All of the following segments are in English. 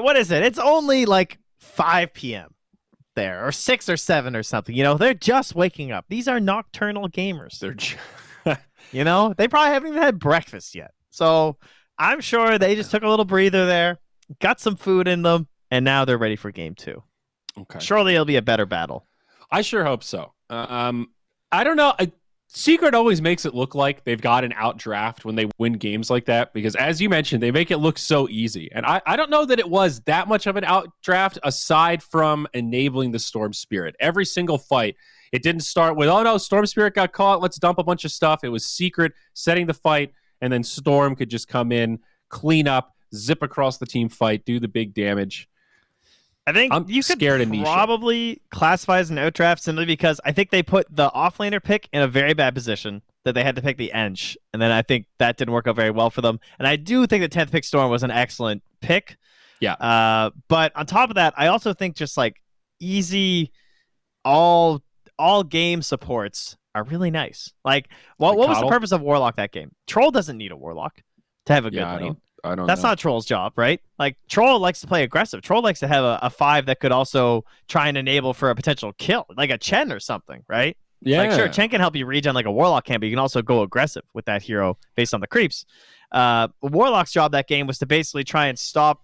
What is it? It's only like 5 p.m. there, or 6 or 7 or something. They're just waking up. These are nocturnal gamers. They probably haven't even had breakfast yet. So I'm sure they just took a little breather there, got some food in them, and now they're ready for game 2. Okay. Surely it'll be a better battle. I sure hope so. I don't know. Secret always makes it look like they've got an outdraft when they win games like that, because as you mentioned, they make it look so easy. And I don't know that it was that much of an outdraft aside from enabling the Storm Spirit. Every single fight, it didn't start with, oh no, Storm Spirit got caught, let's dump a bunch of stuff. It was Secret setting the fight, and then Storm could just come in, clean up, zip across the team fight, do the big damage. I think you could probably classify as an outdraft simply because I think they put the offlaner pick in a very bad position that they had to pick the Ench, and then I think that didn't work out very well for them. And I do think the 10th pick Storm was an excellent pick. Yeah. But on top of that, I also think just like easy all game supports are really nice. Like, what was the purpose of Warlock that game? Troll doesn't need a Warlock to have a good lane. That's not Troll's job, right? Like, Troll likes to play aggressive. Troll likes to have a 5 that could also try and enable for a potential kill, like a Chen or something, right? Yeah. Like, sure, Chen can help you regen like a Warlock can, but you can also go aggressive with that hero based on the creeps. Warlock's job that game was to basically try and stop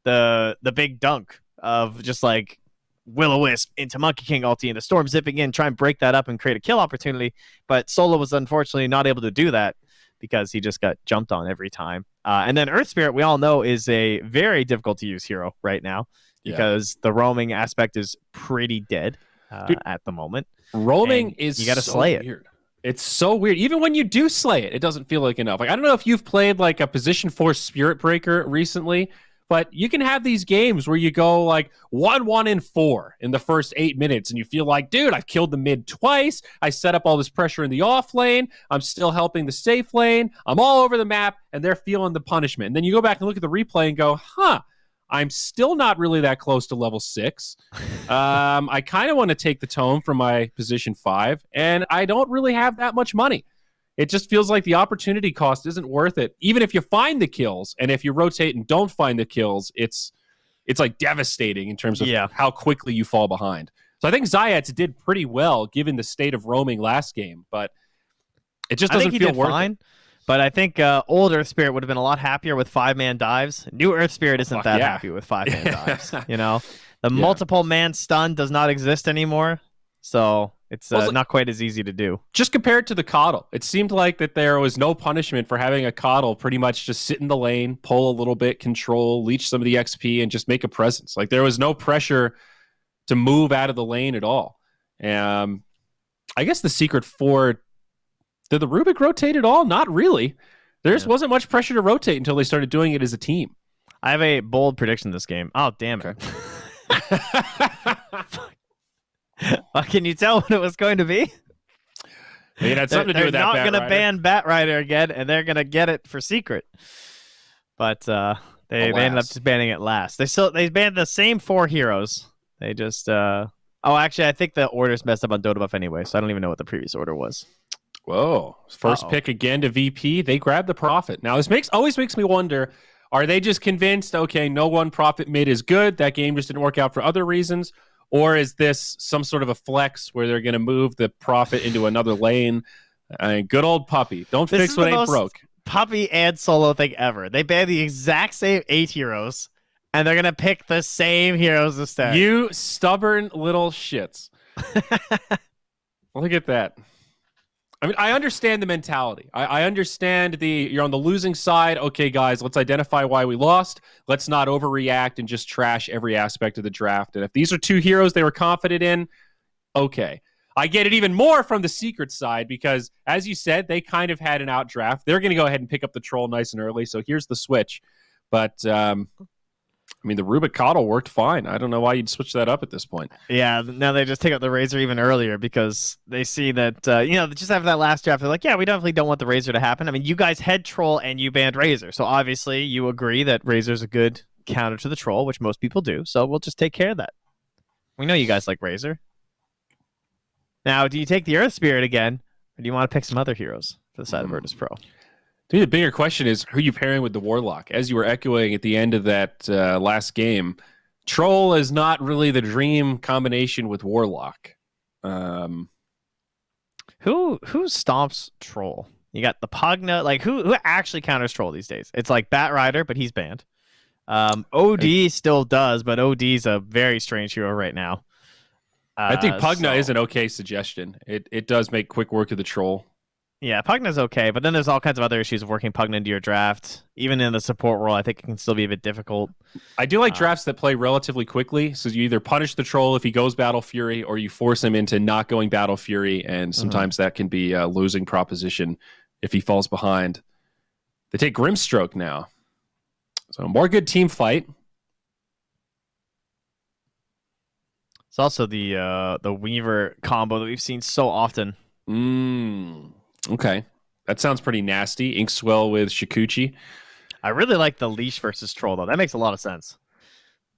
the big dunk of just like Will-O-Wisp into Monkey King ulti and the Storm zipping in, try and break that up and create a kill opportunity. But Solo was unfortunately not able to do that because he just got jumped on every time. And then Earth Spirit, we all know, is a very difficult to use hero right now because the roaming aspect is pretty dead at the moment. Roaming is you got to so slay weird. It's so weird. Even when you do slay it, it doesn't feel like enough. Like, I don't know if you've played like a position 4 Spirit Breaker recently, but you can have these games where you go like 1-1-4 in the first 8 minutes, and you feel like, dude, I've killed the mid twice. I set up all this pressure in the off lane. I'm still helping the safe lane. I'm all over the map, and they're feeling the punishment. And then you go back and look at the replay and go, I'm still not really that close to level 6. I kind of want to take the tome from my position 5, and I don't really have that much money. It just feels like the opportunity cost isn't worth it. Even if you find the kills, and if you rotate and don't find the kills, it's like devastating in terms of how quickly you fall behind. So I think Zayats did pretty well given the state of roaming last game, but it just doesn't feel worth it. But I think old Earth Spirit would have been a lot happier with 5-man dives. New Earth Spirit isn't that happy with 5-man dives. The multiple man stun does not exist anymore, so it's not quite as easy to do. Just compared to the Coddle, it seemed like that there was no punishment for having a Coddle pretty much just sit in the lane, pull a little bit, control, leech some of the XP, and just make a presence. Like, there was no pressure to move out of the lane at all. I guess the Secret 4, did the Rubik rotate at all? Not really. There just wasn't much pressure to rotate until they started doing it as a team. I have a bold prediction this game. Oh, damn it. Okay. Can you tell what it was going to be? It had something to do with that. They're not going to ban Bat Rider again, and they're going to get it for Secret. But they ended up just banning it last. They banned the same 4 heroes. They just actually, I think the order's messed up on Dota Buff anyway, so I don't even know what the previous order was. Whoa. First pick again to VP. They grabbed the Prophet. Now, this always makes me wonder, are they just convinced, okay, no one Prophet mid is good, that game just didn't work out for other reasons? Or is this some sort of a flex where they're going to move the Prophet into another lane? Good old Puppy. Don't fix what ain't broke. Puppy and Solo thing ever. They banned the exact same 8 heroes, and they're going to pick the same heroes instead. You stubborn little shits. Look at that. I mean, I understand the mentality. I understand you're on the losing side. Okay, guys, let's identify why we lost. Let's not overreact and just trash every aspect of the draft. And if these are 2 heroes they were confident in, okay. I get it even more from the Secret side because, as you said, they kind of had an outdraft. They're going to go ahead and pick up the Troll nice and early, so here's the switch. But, I mean, the Rubik Coddle worked fine. I don't know why you'd switch that up at this point. Yeah, now they just take out the Razor even earlier because they see that, just after that last draft, they're like, yeah, we definitely don't want the Razor to happen. I mean, you guys had Troll and you banned Razor. So obviously you agree that Razor's a good counter to the Troll, which most people do. So we'll just take care of that. We know you guys like Razor. Now, do you take the Earth Spirit again, or do you want to pick some other heroes for the side of Virtus.pro? To me, the bigger question is who you pairing with the Warlock. As you were echoing at the end of that last game, Troll is not really the dream combination with Warlock. Who stomps Troll? You got the Pugna. Like who actually counters Troll these days? It's like Bat Rider, but he's banned. OD still does, but OD's a very strange hero right now. I think Pugna is an okay suggestion. It does make quick work of the Troll. Yeah, Pugna's okay, but then there's all kinds of other issues of working Pugna into your draft. Even in the support role, I think it can still be a bit difficult. I do like drafts that play relatively quickly, so you either punish the Troll if he goes Battle Fury, or you force him into not going Battle Fury, and sometimes that can be a losing proposition if he falls behind. They take Grimstroke now. So more good team fight. It's also the Weaver combo that we've seen so often. Okay. That sounds pretty nasty. Inkswell with Shikuchi. I really like the Leash versus Troll, though. That makes a lot of sense.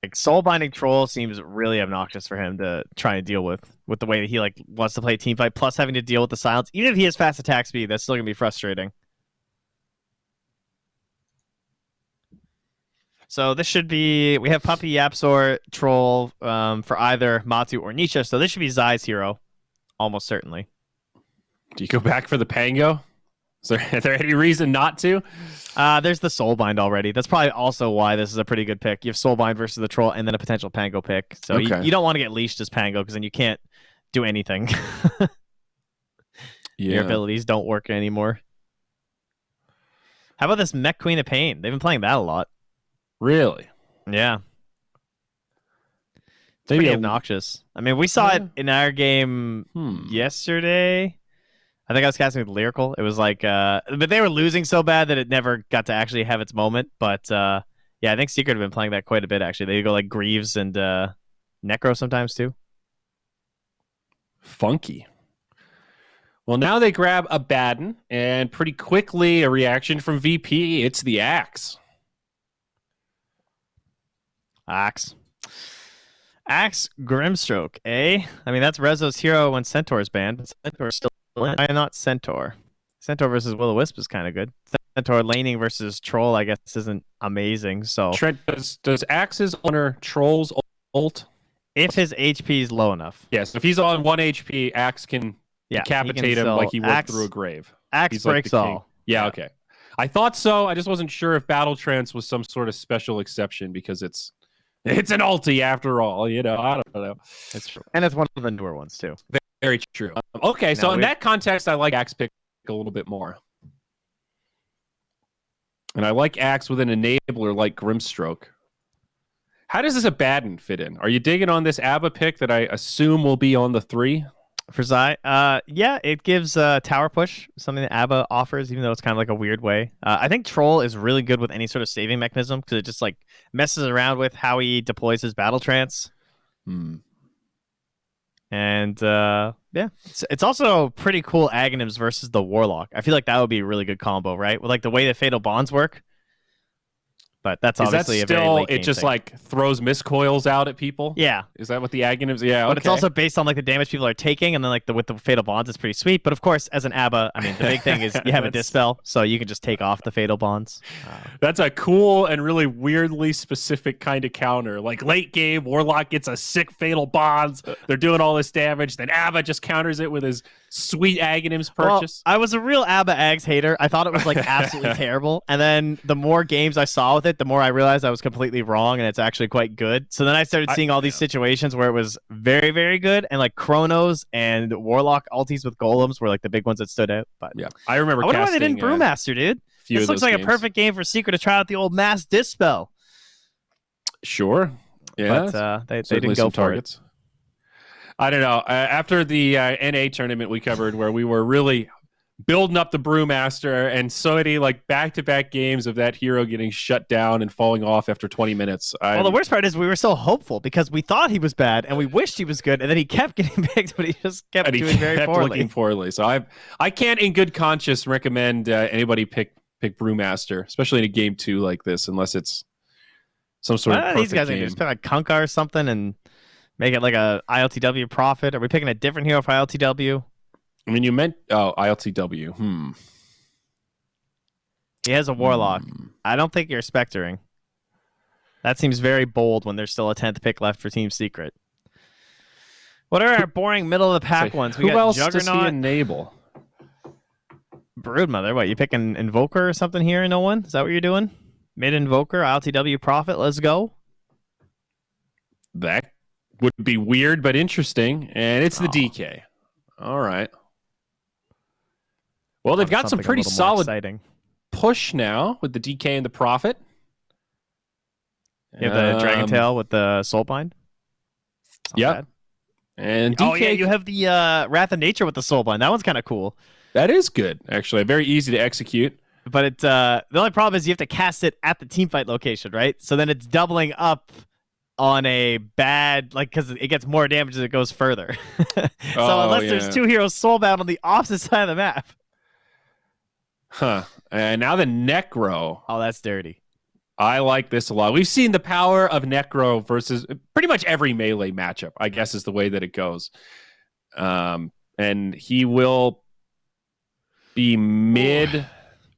Like Soulbinding Troll seems really obnoxious for him to try and deal with the way that he like wants to play a team fight, plus having to deal with the silence. Even if he has fast attack speed, that's still going to be frustrating. So this should be... We have Puppy, Yapsor, Troll for either Matu or Nisha, so this should be Zai's hero, almost certainly. Do you go back for the Pango? Is there any reason not to? There's the Soulbind already. That's probably also why this is a pretty good pick. You have Soulbind versus the Troll and then a potential Pango pick. So okay. you don't want to get leashed as Pango because then you can't do anything. Your abilities don't work anymore. How about this Mech Queen of Pain? They've been playing that a lot. Really? Yeah. It's pretty obnoxious. I mean, we saw it in our game yesterday. I think I was casting with Lyrical. It was like, but they were losing so bad that it never got to actually have its moment. But yeah, I think Secret have been playing that quite a bit, actually. They go like Greaves and Necro sometimes, too. Funky. Well, now they grab a Baden, and pretty quickly a reaction from VP. It's the Axe. Axe Grimstroke, eh? I mean, that's Rezo's hero when Centaur's banned, but Centaur's still in. Why not Centaur? Centaur versus Will-O-Wisp is kind of good. Centaur laning versus Troll, I guess, isn't amazing. So Trent, does Axe's honor Troll's ult? If his HP is low enough. Yes, if he's on 1 HP, Axe can decapitate him like he worked through a grave. Axe breaks all. Yeah, okay. I thought so. I just wasn't sure if Battle Trance was some sort of special exception because it's an ulti after all, you know. I don't know. It's true. And it's one of the newer ones, too. Very true. Okay, so in that context, I like Axe pick a little bit more. And I like Axe with an enabler like Grimstroke. How does this Abaddon fit in? Are you digging on this ABBA pick that I assume will be on the 3? For Zai, yeah, it gives tower push, something that ABBA offers, even though it's kind of like a weird way. I think Troll is really good with any sort of saving mechanism because it just like messes around with how he deploys his battle trance. And yeah, it's also pretty cool Aghanims versus the Warlock. I feel like that would be a really good combo, right? With like the way that Fatal Bonds work. But that's obviously a very late game it just thing. Like throws miscoils out at people. Yeah, is that what the Aghanims? Yeah, but it's also based on like the damage people are taking, and then like with the Fatal Bonds, it's pretty sweet. But of course, as an ABBA, I mean, the big thing is you have a dispel, so you can just take off the Fatal Bonds. That's a cool and really weirdly specific kind of counter. Like late game, Warlock gets a sick Fatal Bonds. They're doing all this damage. Then ABBA just counters it with his sweet Aghanims purchase. Well, I was a real ABBA Ags hater. I thought it was like absolutely terrible. And then the more games I saw with it, the more I realized I was completely wrong and it's actually quite good. So then I started seeing all these situations where it was very, very good. And like Chronos and Warlock ultis with golems were like the big ones that stood out. But yeah, I remember. I wonder why they didn't Brewmaster, dude. This looks like a perfect game for Secret to try out the old Mass Dispel. Sure. Yeah. But they didn't go for targets. It. I don't know. After the NA tournament we covered where we were really building up the Brewmaster and so many like back-to-back games of that hero getting shut down and falling off after 20 minutes. Well, the worst part is we were so hopeful because we thought he was bad and we wished he was good, and then he kept getting picked, but he just kept doing very poorly. Looking poorly. So I can't in good conscience recommend anybody pick Brewmaster, especially in a game 2 like this, unless it's some sort of perfect these guys game. Are just pick like Kunkka or something and make it like a ILTW Prophet. Are we picking a different hero for ILTW? I mean, you meant ILTW. He has a Warlock. I don't think you're Spectering. That seems very bold when there's still a 10th pick left for Team Secret. What are our boring middle of the pack ones? We Who got else Juggernaut, does he enable? Broodmother. What, you picking Invoker or something here? No one? Is that what you're doing? Mid Invoker, ILTW Prophet. Let's go. That would be weird but interesting, and it's the DK. All right. Well, they've got some pretty solid push now with the DK and the Prophet. You have the Dragon Tail with the Soulbind. Yep. And DK, yeah, you have the Wrath of Nature with the Soulbind. That one's kind of cool. That is good, actually. Very easy to execute. But it the only problem is you have to cast it at the teamfight location, right? So then it's doubling up on a bad, like, because it gets more damage as it goes further. So unless there's two heroes soulbound on the opposite side of the map. Huh. And now the Necro. Oh, that's dirty. I like this a lot. We've seen the power of Necro versus pretty much every melee matchup, I guess is the way that it goes. And he will be mid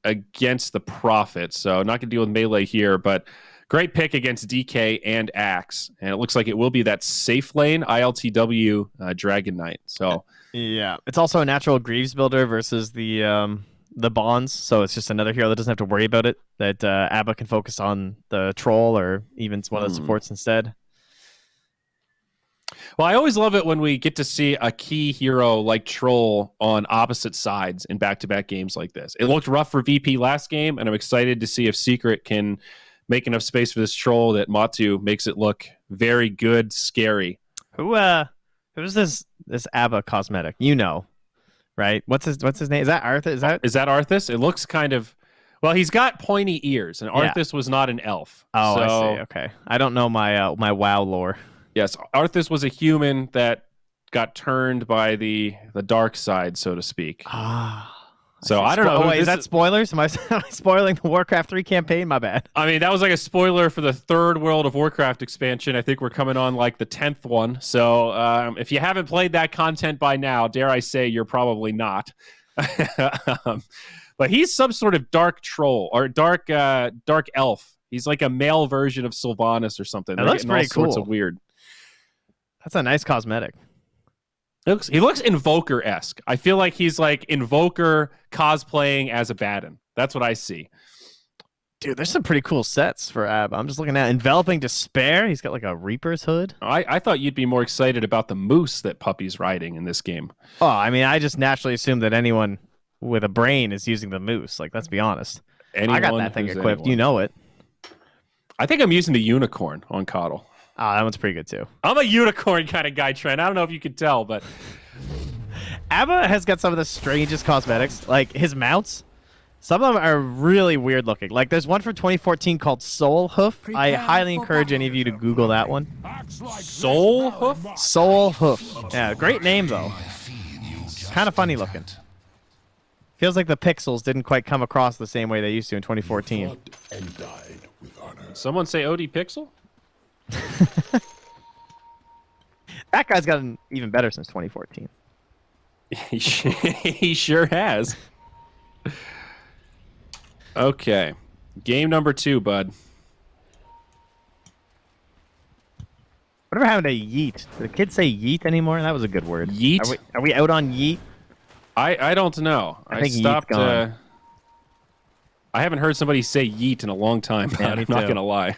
against the Prophet, so not going to deal with melee here, but great pick against DK and Axe. And it looks like it will be that safe lane ILTW Dragon Knight. So yeah, it's also a natural Greaves builder versus the bonds, so it's just another hero that doesn't have to worry about it, that ABBA can focus on the troll or even one of the supports instead. Well, I always love it when we get to see a key hero like Troll on opposite sides in back-to-back games like this. It looked rough for VP last game, and I'm excited to see if Secret can make enough space for this Troll that Matu makes it look very good, scary. Who's this ABBA cosmetic? You know. Right? What's his name? Is that Arthas? Is that Arthas? It looks kind of, well, he's got pointy ears, and Arthas was not an elf. Oh, so, I see. Okay. I don't know my my WoW lore. Yes, Arthas was a human that got turned by the dark side, so to speak. So I don't know. Oh, wait, is that spoilers? Am I spoiling the Warcraft 3 campaign? My bad. I mean, that was like a spoiler for the third World of Warcraft expansion. I think we're coming on like the 10th one. So if you haven't played that content by now, dare I say you're probably not. But he's some sort of dark troll or dark elf. He's like a male version of Sylvanas or something. That looks pretty cool. Sorts of weird. That's a nice cosmetic. He looks Invoker-esque. I feel like he's like Invoker cosplaying as a Baden. That's what I see. Dude, there's some pretty cool sets for Ab. I'm just looking at Enveloping Despair. He's got like a Reaper's hood. I thought you'd be more excited about the moose that Puppy's riding in this game. Oh, I mean, I just naturally assume that anyone with a brain is using the moose. Like, let's be honest. I got that thing equipped. You know it. I think I'm using the unicorn on Coddle. Oh, that one's pretty good too. I'm a unicorn kind of guy, Trent. I don't know if you can tell, but ABBA has got some of the strangest cosmetics. Like his mounts, some of them are really weird looking. Like there's one from 2014 called Soul Hoof. I highly encourage any of you to Google that one. Soul Hoof? Soul Hoof. Yeah, great name though. Kind of funny looking. Feels like the pixels didn't quite come across the same way they used to in 2014. Someone say OD Pixel? That guy's gotten even better since 2014. He sure has. Okay. Game number 2, bud. Whatever happened to yeet? Do the kids say yeet anymore? That was a good word. Yeet? Are we out on yeet? I don't know. I think stopped. I haven't heard somebody say yeet in a long time. Yeah, I'm not going to lie.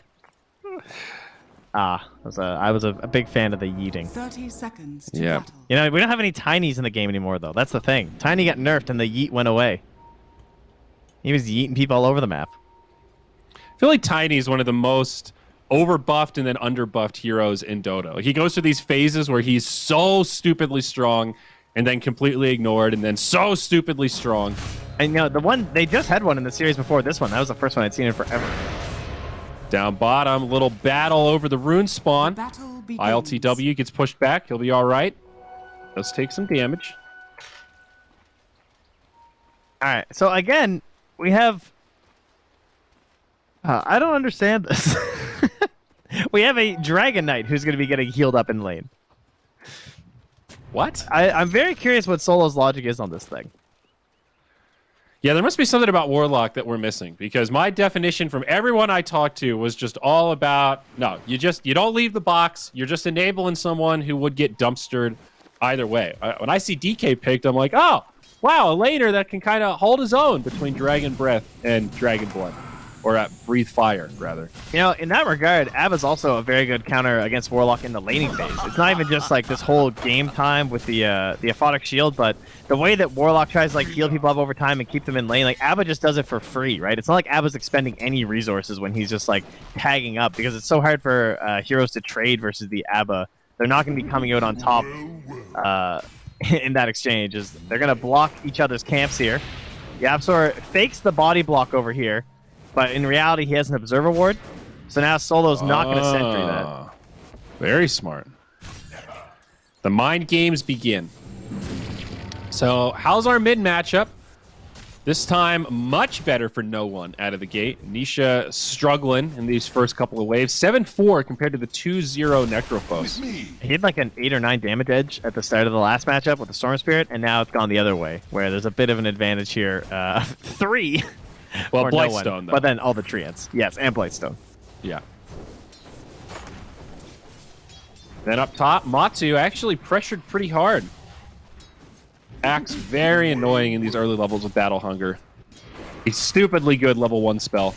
I was a big fan of the yeeting. 30 seconds to yeah. battle. You know, we don't have any Tinies in the game anymore, though. That's the thing. Tiny got nerfed and the yeet went away. He was yeeting people all over the map. I feel like Tiny is one of the most overbuffed and then underbuffed heroes in Dota. Like, he goes through these phases where he's so stupidly strong and then completely ignored and then so stupidly strong. And, you know, the one, they just had one in the series before this one. That was the first one I'd seen in forever. Down bottom, little battle over the rune spawn. ILTW gets pushed back. He'll be all right. Let's take some damage. All right. So, again, we have... I don't understand this. We have a Dragon Knight who's going to be getting healed up in lane. What? I'm very curious what Solo's logic is on this thing. Yeah, there must be something about Warlock that we're missing, because my definition from everyone I talked to was just all about, no, you don't leave the box. You're just enabling someone who would get dumpstered either way. When I see DK picked, I'm like, oh, wow, a laner that can kind of hold his own between Dragon Breath and Dragon Blood. Or Breathe Fire, rather. You know, in that regard, Abba's also a very good counter against Warlock in the laning phase. It's not even just like this whole game time with the aphotic shield, but the way that Warlock tries to like heal people up over time and keep them in lane, like Abba just does it for free, right? It's not like Abba's expending any resources when he's just like tagging up, because it's so hard for heroes to trade versus the Abba. They're not going to be coming out on top in that exchange. They're going to block each other's camps here. YapzOr fakes the body block over here. But in reality, he has an Observer Ward, so now Solo's not going to sentry that. Very smart. The mind games begin. So how's our mid matchup? This time, much better for no one out of the gate. Nisha struggling in these first couple of waves. 7-4 compared to the 2-0 Necrophos. He had like an 8 or 9 damage edge at the start of the last matchup with the Storm Spirit, and now it's gone the other way, where there's a bit of an advantage here. 3. Well, or Blightstone, no though. But then all the treants. Yes, and Blightstone. Yeah. Then up top, Matu actually pressured pretty hard. Axe very annoying in these early levels with Battle Hunger. A stupidly good level 1 spell.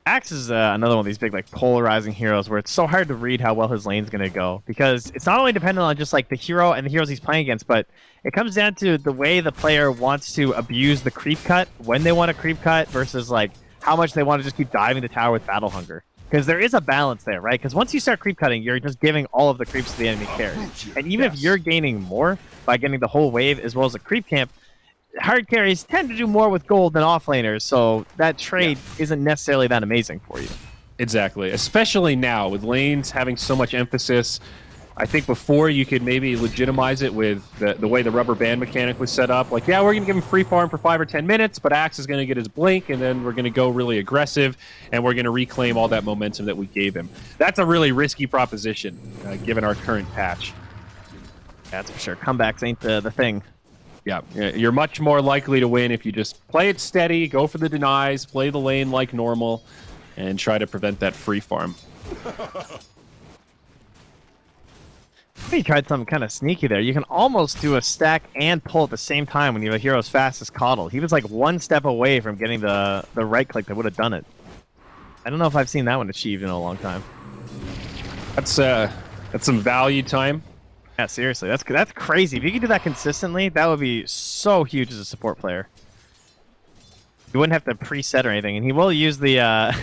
Axe is another one of these big like polarizing heroes where it's so hard to read how well his lane's going to go, because it's not only dependent on just like the hero and the heroes he's playing against, but it comes down to the way the player wants to abuse the creep cut, when they want to creep cut versus like how much they want to just keep diving the tower with Battle Hunger. Because there is a balance there, right? Because once you start creep cutting, you're just giving all of the creeps to the enemy carry. And even if you're gaining more by getting the whole wave as well as a creep camp, hard carries tend to do more with gold than offlaners, so that trade isn't necessarily that amazing for you. Exactly, especially now with lanes having so much emphasis. I think before you could maybe legitimize it with the way the rubber band mechanic was set up. Like, yeah, we're going to give him free farm for 5 or 10 minutes, but Axe is going to get his blink, and then we're going to go really aggressive, and we're going to reclaim all that momentum that we gave him. That's a really risky proposition, given our current patch. That's for sure. Comebacks ain't the thing. Yeah, you're much more likely to win if you just play it steady, go for the denies, play the lane like normal, and try to prevent that free farm. He tried something kind of sneaky there. You can almost do a stack and pull at the same time when you have a hero as fast as Coddle. He was like one step away from getting the right click that would have done it. I don't know if I've seen that one achieved in a long time. That's some value time. Yeah, seriously, that's crazy. If you could do that consistently, that would be so huge as a support player. You wouldn't have to preset or anything, and he will use the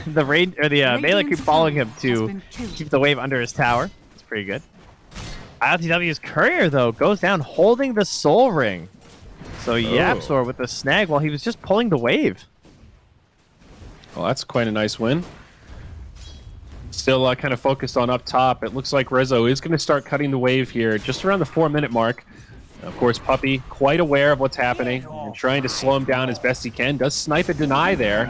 raid or the melee creep following him to keep the wave under his tower. It's pretty good. ILTW's courier though goes down holding the soul ring. So YapzOr with the snag while he was just pulling the wave. Well, that's quite a nice win. Still kind of focused on up top. It looks like Rezo is going to start cutting the wave here just around the 4-minute mark. Of course, Puppey quite aware of what's happening and trying to slow him down as best he can. Does snipe a deny there.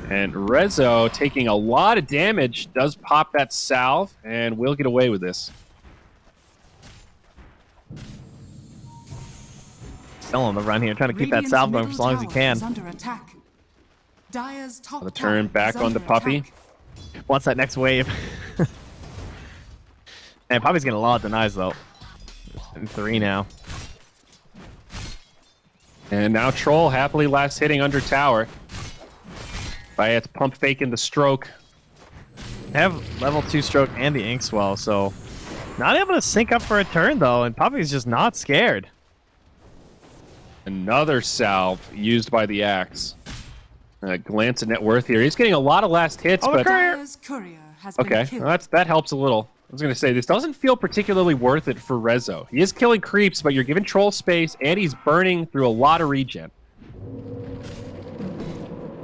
And Rezo taking a lot of damage, does pop that salve, and will get away with this. Still on the run here, trying to keep that salve going for as long as he can. The turn back onto Puppey. Wants that next wave. And Puppey's getting a lot of denies though. In 3 now. And now Troll happily last hitting under tower. Bayet's pump faking the stroke. They have level 2 stroke and the ink swell, so not able to sync up for a turn though, and Puppey's just not scared. Another salve used by the Axe. Glance at net worth here. He's getting a lot of last hits, but okay, well, that helps a little. I was going to say, this doesn't feel particularly worth it for Rezo. He is killing creeps, but you're giving Troll space, and he's burning through a lot of regen.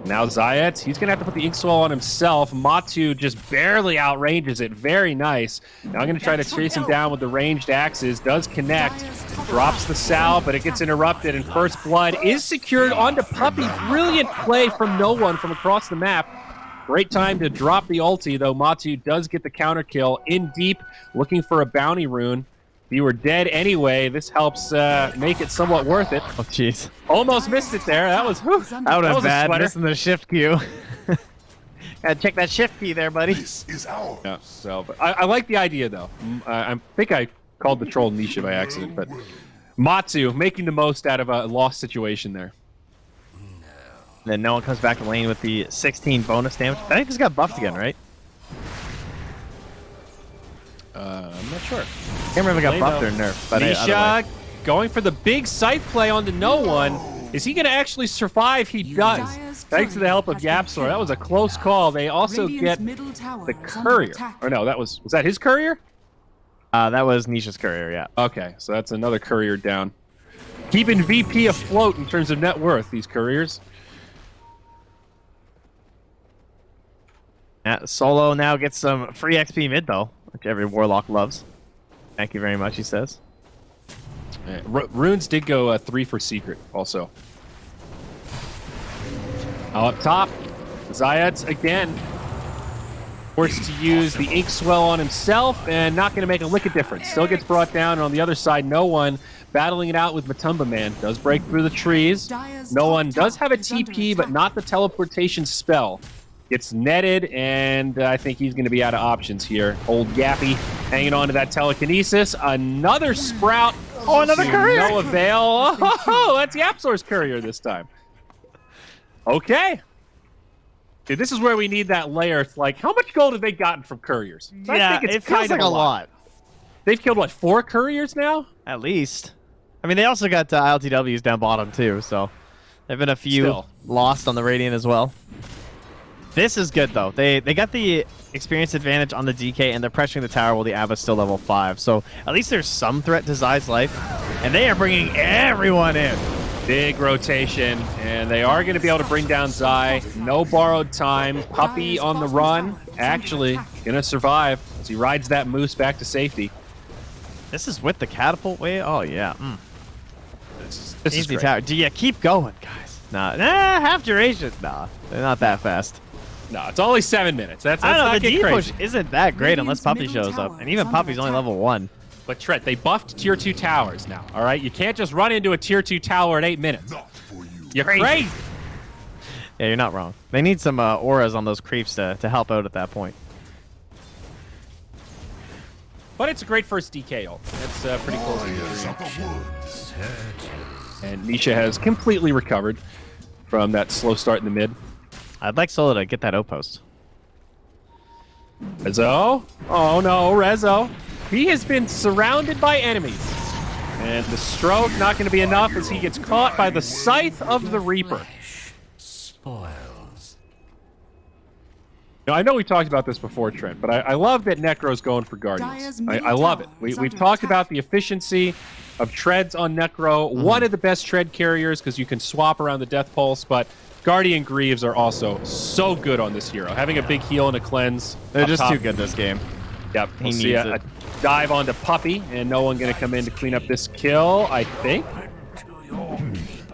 Now Zayat, he's going to have to put the ink swell on himself. Matu just barely outranges it. Very nice. Now I'm going to try to chase him down with the ranged axes. Does connect. Drops the salve, but it gets interrupted, and first blood is secured onto Puppey. Brilliant play from no one from across the map. Great time to drop the ulti, though Matu does get the counter kill in deep, looking for a bounty rune. you were dead anyway, this helps make it somewhat worth it. Oh, jeez. Almost missed it there. That was whew, That would have bad, sweater. missing the shift key. Gotta check that shift key there, buddy. This is ours. Yeah, so but I like the idea, though. I think I called the troll Nisha by accident, but Matsu making the most out of a lost situation there. Then no one comes back to lane with the 16 bonus damage. I think this got buffed again, right? I'm not sure. Can't remember if it got buffed or nerfed. But Nisha going for the big scythe play onto no one. Is he going to actually survive? He does. Thanks to the help of Yapsor. That was a close call. They also get the courier. Or no, was that his courier? That was Nisha's courier, yeah. Okay, so that's another courier down. Keeping VP afloat in terms of net worth, these couriers. Yeah, Solo now gets some free XP mid, though, which every Warlock loves. Thank you very much, he says. Yeah, Runes did go 3 for Secret, also. Up top, Zayats again forced to use the Ink Swell on himself and not going to make a lick of difference. Still gets brought down, and on the other side, no one battling it out with Matumba Man. Does break through the trees. No one does have a TP, but not the teleportation spell. Gets netted, and I think he's going to be out of options here. Old Gappy hanging on to that telekinesis. Another Sprout. Oh, another courier. No avail. Oh, that's Yapsor's courier this time. Okay. Dude, this is where we need that layer. Like, how much gold have they gotten from couriers? Yeah, it feels like a lot. They've killed, what, 4 couriers now? At least. I mean, they also got ILTWs down bottom, too, so there have been a few lost on the Radiant as well. This is good, though. They got the experience advantage on the DK, and they're pressuring the tower while the Abba's still level 5. So at least there's some threat to Zai's life, and they are bringing everyone in. Big rotation, and they are going to be able to bring down Zai. No borrowed time. Puppy on the run. Actually, going to survive as he rides that moose back to safety. This is with the catapult way? Oh, yeah. This is Easy great. tower. Do you keep going, guys? Nah, half duration. Nah, they're not that fast. No, it's only 7 minutes. That's I don't know, not the get D crazy. push isn't that great unless Puppy shows up. And even Puppy's only level 1. But Trent, they buffed tier 2 towers now, all right? You can't just run into a tier 2 tower at 8 minutes. Not for you. You're crazy. Yeah, you're not wrong. They need some auras on those creeps to help out at that point. But it's a great first DK ult. That's pretty close to Warriors the of the woods. And Nisha has completely recovered from that slow start in the mid. I'd like Solo to get that outpost. Rezo? Oh no, Rezo. He has been surrounded by enemies. And the stroke not going to be enough as he gets caught by the Scythe of the Reaper. Spoils. Now, I know we talked about this before, Trent, but I love that Necro's going for Guardians. I love it. We've talked about the efficiency of treads on Necro. One of the best tread carriers because you can swap around the Death Pulse, but Guardian Greaves are also so good on this hero. Having a big heal and a cleanse. They're just top. too good this game. Yep. He We'll see needs a it. dive onto Puppy, and no one going to come in to clean up this kill, I think.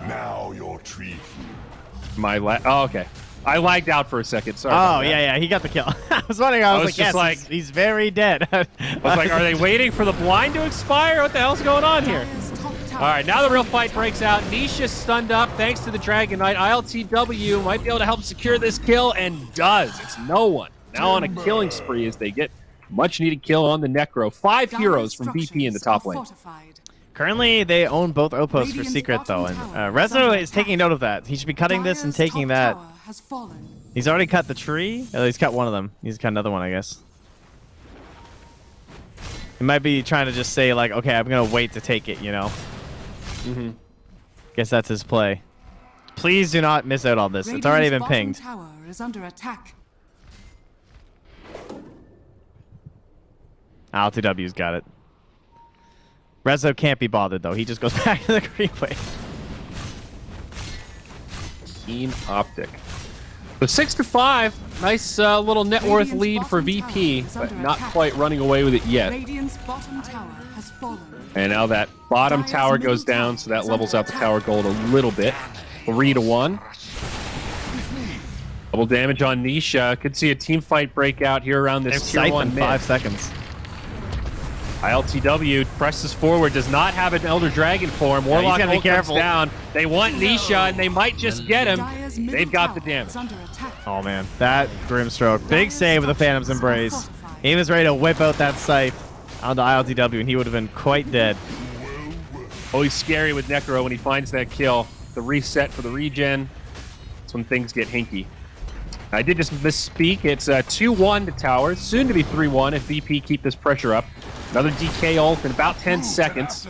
Now your tree. Oh, okay. I lagged out for a second. Sorry. Oh, about that. yeah, he got the kill. I was wondering, I was like, just yes, like- he's very dead. I was like, are they waiting for the blind to expire? What the hell's going on here? All right, now the real fight breaks out. Nisha stunned up thanks to the Dragon Knight. ILTW might be able to help secure this kill, and does. It's no one. Now on a killing spree as they get much-needed kill on the Necro. 5 heroes from VP in the top lane. Currently, they own both outposts for Secret, though, and Rezo is taking note of that. He should be cutting this and taking that. He's already cut the tree. Oh, he's cut one of them. He's cut another one, I guess. He might be trying to just say, like, okay, I'm going to wait to take it, you know? Guess that's his play. Please do not miss out on this. It's already been pinged. Tower is under attack. LTW's got it. Rezo can't be bothered, though. He just goes back to the green wave. Keen Optic. So 6-5. Nice little net worth lead for VP, but not quite running away with it yet. Radiant's bottom tower has fallen. And now that bottom tower goes down, so that levels out the tower gold a little bit. 3-1. Double damage on Nisha. Could see a team fight break out here around this They've tier 1 in mid. 5 seconds. ILTW presses forward, does not have an Elder Dragon form. Warlock gotta be ult comes careful. down. They want Nisha, and they might just get him. Dire's middle They've got the tower damage. is under attack. Oh man, that Grimstroke. Big save with the Phantom's Embrace. He was ready to whip out that scythe onto ILTW, and he would have been quite dead. Always scary with Necro when he finds that kill. The reset for the regen. That's when things get hinky. I did just misspeak. It's 2-1 to Tower. Soon to be 3-1 if VP keep this pressure up. Another DK ult in about 10 seconds.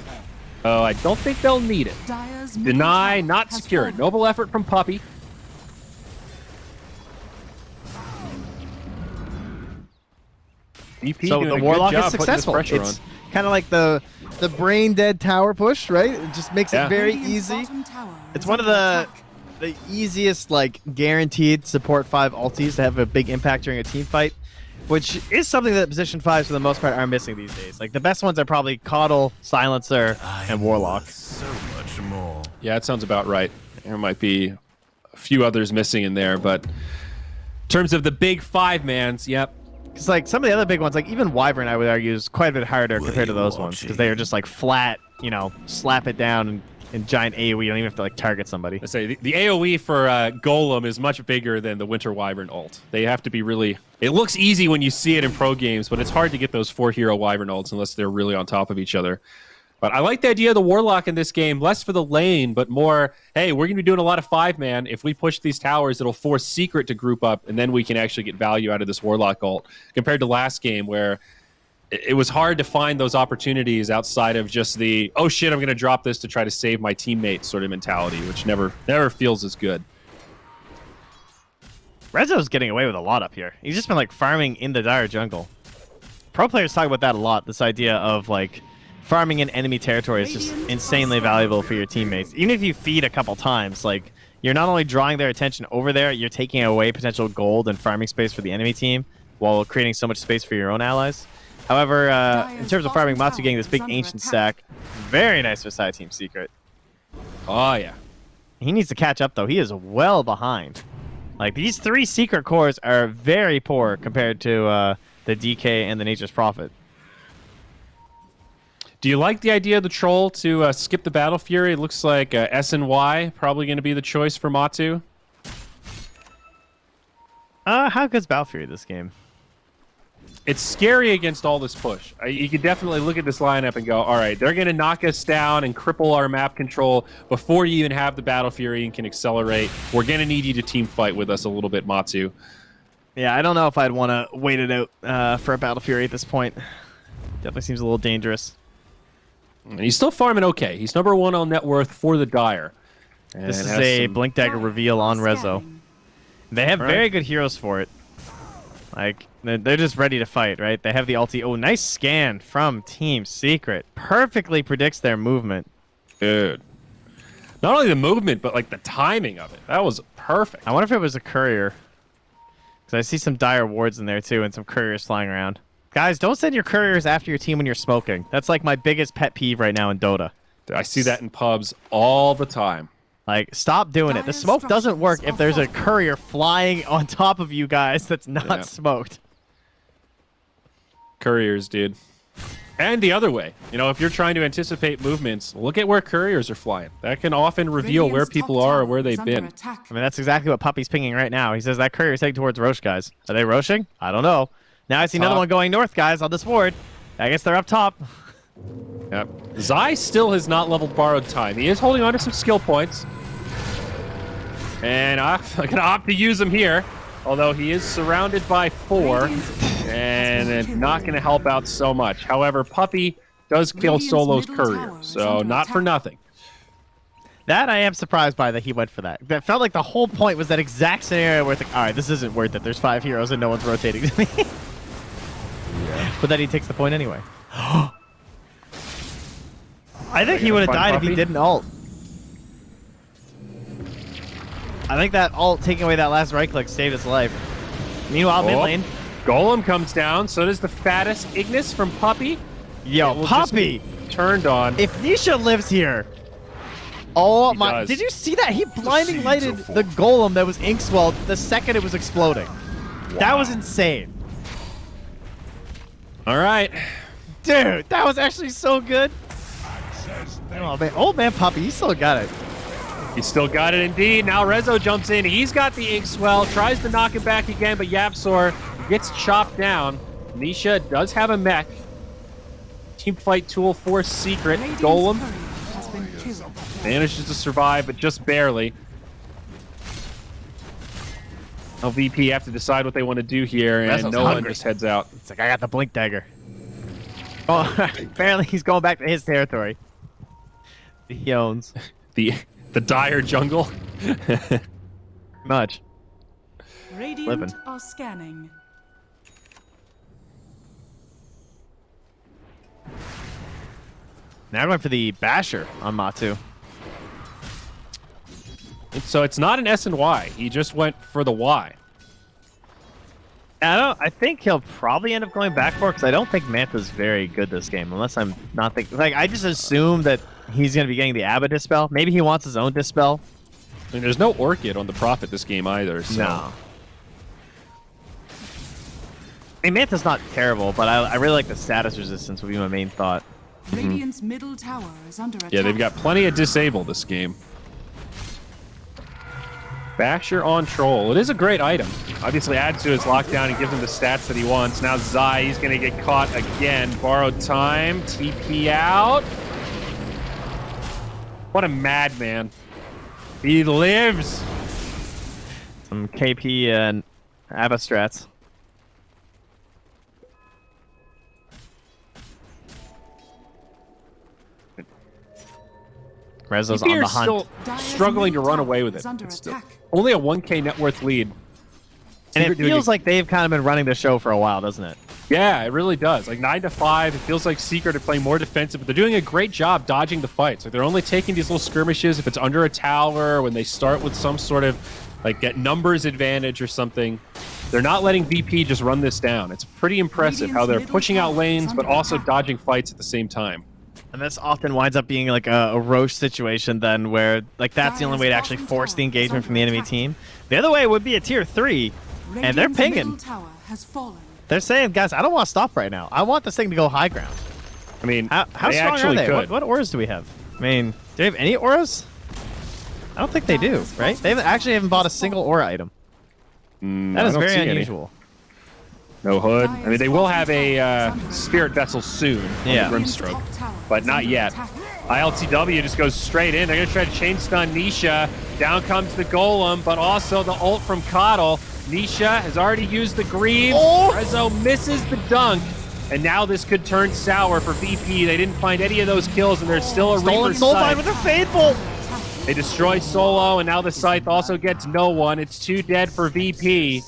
Oh, I don't think they'll need it. Dire's middle Deny, tower not has secured. fallen. Noble effort from Puppy. VP So doing the a good Warlock job is putting this successful. pressure It's on. kind of like the brain dead tower push, right? It just makes Yeah. it very Radiant's easy. bottom tower It's is one of under the attack. easiest, like, guaranteed support 5 ultis to have a big impact during a team fight, which is something that position 5s for the most part are missing these days. Like, the best ones are probably Coddle, Silencer, and Warlock. So much more. Yeah, that sounds about right. There might be a few others missing in there, but in terms of the big 5-mans, yep. Because, like, some of the other big ones, like, even Wyvern, I would argue, is quite a bit harder compared to those ones. Because they are just, like, flat, you know, slap it down and giant AoE. You don't even have to, like, target somebody. I say the AoE for Golem is much bigger than the Winter Wyvern ult. They have to be really... It looks easy when you see it in pro games, but it's hard to get those 4-hero Wyvern ults unless they're really on top of each other. But I like the idea of the Warlock in this game, less for the lane, but more, hey, we're going to be doing a lot of 5-man. If we push these towers, it'll force Secret to group up, and then we can actually get value out of this Warlock ult, compared to last game where it was hard to find those opportunities outside of just the, oh shit, I'm going to drop this to try to save my teammate sort of mentality, which never feels as good. Rezo's getting away with a lot up here. He's just been, like, farming in the Dire jungle. Pro players talk about that a lot, this idea of, like, farming in enemy territory is just insanely valuable for your teammates. Even if you feed a couple times, like, you're not only drawing their attention over there, you're taking away potential gold and farming space for the enemy team while creating so much space for your own allies. However, in terms of farming, Matsu getting this big ancient stack, very nice for side team Secret. Oh, yeah. He needs to catch up, though. He is well behind. Like, these 3 Secret cores are very poor compared to the DK and the Nature's Prophet. Do you like the idea of the troll to skip the Battle Fury? It looks like SNY probably going to be the choice for Matu. How good's Battle Fury this game? It's scary against all this push. You could definitely look at this lineup and go, all right, they're going to knock us down and cripple our map control before you even have the Battle Fury and can accelerate. We're going to need you to team fight with us a little bit, Matsu. Yeah, I don't know if I'd want to wait it out for a Battle Fury at this point. Definitely seems a little dangerous. And he's still farming okay. He's number 1 on net worth for the Dire. And This is has a some- Blink Dagger reveal on Rezo. They have Right. very good heroes for it. Like, they're just ready to fight, right? They have the ulti. Oh, nice scan from Team Secret. Perfectly predicts their movement. Dude. Not only the movement, but like the timing of it. That was perfect. I wonder if it was a courier. Because I see some Dire wards in there, too, and some couriers flying around. Guys, don't send your couriers after your team when you're smoking. That's like my biggest pet peeve right now in Dota. I see that in pubs all the time. Like, stop doing it. The smoke doesn't work if there's a courier flying on top of you guys that's not Yeah. smoked. Couriers, dude. And the other way. You know, if you're trying to anticipate movements, look at where couriers are flying. That can often reveal where Radiant's people top are or tower where is they've under been. attack. I mean, that's exactly what Puppy's pinging right now. He says that courier is heading towards Roche, guys. Are they Roshing? I don't know. Now I see another Top. one going north, guys, on this ward. I guess they're up top. Yep. Zai still has not leveled borrowed time. He is holding on to some skill points. And I'm going to opt to use him here. Although he is surrounded by 4. And not going to help out so much. However, Puppy does kill Radiant's Solo's middle courier. tower is So under not for attack. nothing. That I am surprised by that he went for that. That felt like the whole point was that exact scenario where it's like, all right, this isn't worth it. There's 5 heroes and no one's rotating to me. But then he takes the point anyway. I think he would have Fun died if he Puppy? didn't ult. I think that ult taking away that last right click saved his life. Meanwhile, mid Oh. lane. Golem comes down. So does the fattest Ignis from Puppy. Yo, It will just Puppy! be turned on. If Nisha lives here, oh He my! does. Did you see that? He blinding seeds lighted are the formed. golem that was ink swelled the second it was exploding. That was insane. All right. Dude, that was actually so good. Oh, man. Old man Puppy, you still got it. He still got it indeed. Now Rezo jumps in. He's got the Inkswell, tries to knock him back again, but YapzOr gets chopped down. Nisha does have a mech. Team fight tool for Secret. Radiant's Golem courier has been killed. manages to survive, but just barely. Now VP have to decide what they want to do here, and Rezo's no one hungry. just heads out. It's like, I got the blink dagger. Oh, apparently he's going back to his territory. He owns. The dire jungle. Much. Radiant Living. are scanning. Now going for the Basher on Matu. So it's not an S and Y. He just went for the Y. I think he'll probably end up going back for it because I don't think Manta's very good this game, unless I'm not thinking. Like, I just assume that he's going to be getting the Abba Dispel. Maybe he wants his own Dispel. I mean, there's no Orchid on the Prophet this game either. So. No. I mean, Manta's not terrible, but I really like the status resistance would be my main thought. Radiant's middle tower is under attack. Yeah, they've got plenty of disable this game. Basher on Troll. It is a great item. Obviously adds to his lockdown and gives him the stats that he wants. Now Zai, he's going to get caught again. Borrowed time. TP out. What a madman. He lives. Some KP and Abba strats. Rezo's on TP the is hunt. still Dire's struggling to middle run tower away with is it. under It's still attack. only a 1k net worth lead. And it Secret doing feels like they've kind of been running the show for a while, doesn't it? Yeah, it really does. Like 9 to 5, it feels like Secret are playing more defensive, but they're doing a great job dodging the fights. Like they're only taking these little skirmishes if it's under a tower, when they start with some sort of like get numbers advantage or something. They're not letting VP just run this down. It's pretty impressive how they're Radiant's pushing out middle tower is lanes, but under also attack. dodging fights at the same time. And this often winds up being like a Roche situation then where like that's the only way to actually Dire's force the bottom tower is engagement from under the enemy attack. team. The other way would be a tier 3. And they're Radiant's pinging. middle tower has fallen. They're saying, guys, I don't want to stop right now. I want this thing to go high ground. I mean, How they strong are actually they? could. What auras do we have? I mean, do they have any auras? I don't think they do, right? They haven't bought a single aura item. That I is don't very see any. unusual. No hood. I mean, they will have a Spirit Vessel soon on Yeah. the Grimstroke, Top tower but is not under yet. attack. ILTW just goes straight in. They're going to try to chain stun Nisha. Down comes the Golem, but also the ult from Coddle. Nisha has already used the Greaves. Oh! Rezo misses the dunk. And now this could turn sour for VP. They didn't find any of those kills, and there's still a Stolen Reaper Soulbind Scythe. with a Faithful! They destroy Solo, and now the Scythe also gets no one. It's 2 dead for VP.